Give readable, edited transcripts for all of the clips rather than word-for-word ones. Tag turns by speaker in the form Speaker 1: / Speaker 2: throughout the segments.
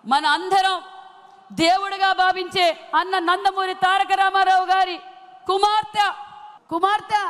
Speaker 1: మన అందరం దేవుడిగా భావించే అన్న నందమూరి తారక రామారావు గారి కుమార్తె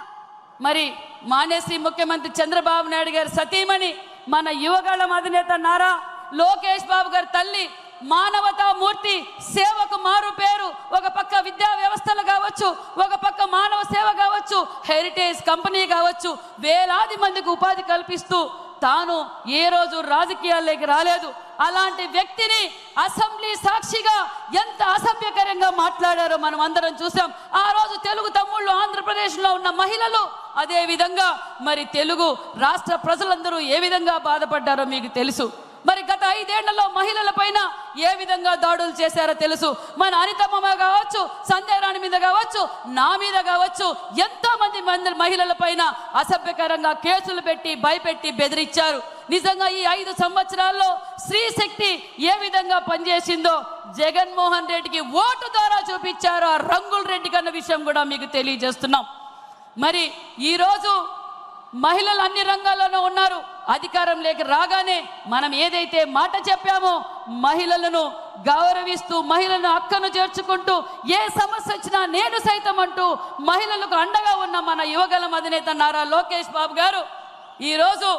Speaker 1: మరి మానేసి ముఖ్యమంత్రి చంద్రబాబు నాయుడు గారి సతీమణి మన యువగళం అధినేత నారా లోకేష్ బాబు గారి తల్లి, మానవతామూర్తి, సేవకు మారు పేరు. ఒక పక్క విద్యా వ్యవస్థలు కావచ్చు, ఒక పక్క మానవ సేవ కావచ్చు, హెరిటేజ్ కంపెనీ కావచ్చు, వేలాది మందికి ఉపాధి కల్పిస్తూ తాను ఏ రోజు రాజకీయాల్లోకి రాలేదు. అలాంటి వ్యక్తిని అసెంబ్లీ సాక్షిగా ఎంత అసభ్యకరంగా మాట్లాడారో మనం అందరం చూసాం. ఆ రోజు తెలుగు తమ్ముళ్ళు ఆంధ్రప్రదేశ్లో ఉన్న మహిళలు, అదే విధంగా మరి తెలుగు రాష్ట్ర ప్రజలందరూ ఏ విధంగా బాధపడ్డారో మీకు తెలుసు. మరి గత 5 ఏళ్లలో మహిళల పైన ఏ విధంగా దాడులు చేశారో తెలుసు. మన అనితమ్మ కావచ్చు, సంధ్యారాణి మీద కావచ్చు, నా మీద కావచ్చు, ఎంతో మంది మహిళల పైన అసభ్యకరంగా కేసులు పెట్టి భయపెట్టి బెదిరించారు. నిజంగా ఈ 5 సంవత్సరాల్లో స్త్రీ శక్తి ఏ విధంగా పనిచేసిందో జగన్మోహన్ రెడ్డికి ఓటు ద్వారా చూపించారు ఆ రంగుల రెడ్డి కన్న విషయం కూడా మీకు తెలియజేస్తున్నాం. మరి ఈరోజు మహిళలు అన్ని రంగాల్లోనూ ఉన్నారు. అధికారంలోకి రాగానే మనం ఏదైతే మాట చెప్పామో, మహిళలను గౌరవిస్తూ మహిళలను అక్కను చేర్చుకుంటూ ఏ సమస్య వచ్చినా నేను సైతం అంటూ మహిళలకు అండగా ఉన్న మన యువగళం అధినేత నారా లోకేష్ బాబు గారు ఈరోజు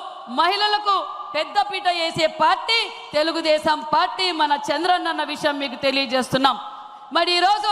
Speaker 1: మహిళలకు పెద్దపీట వేసే పార్టీ తెలుగుదేశం పార్టీ, మన చంద్రన్న అన్న విషయం మీకు తెలియజేస్తున్నాం. మరి ఈరోజు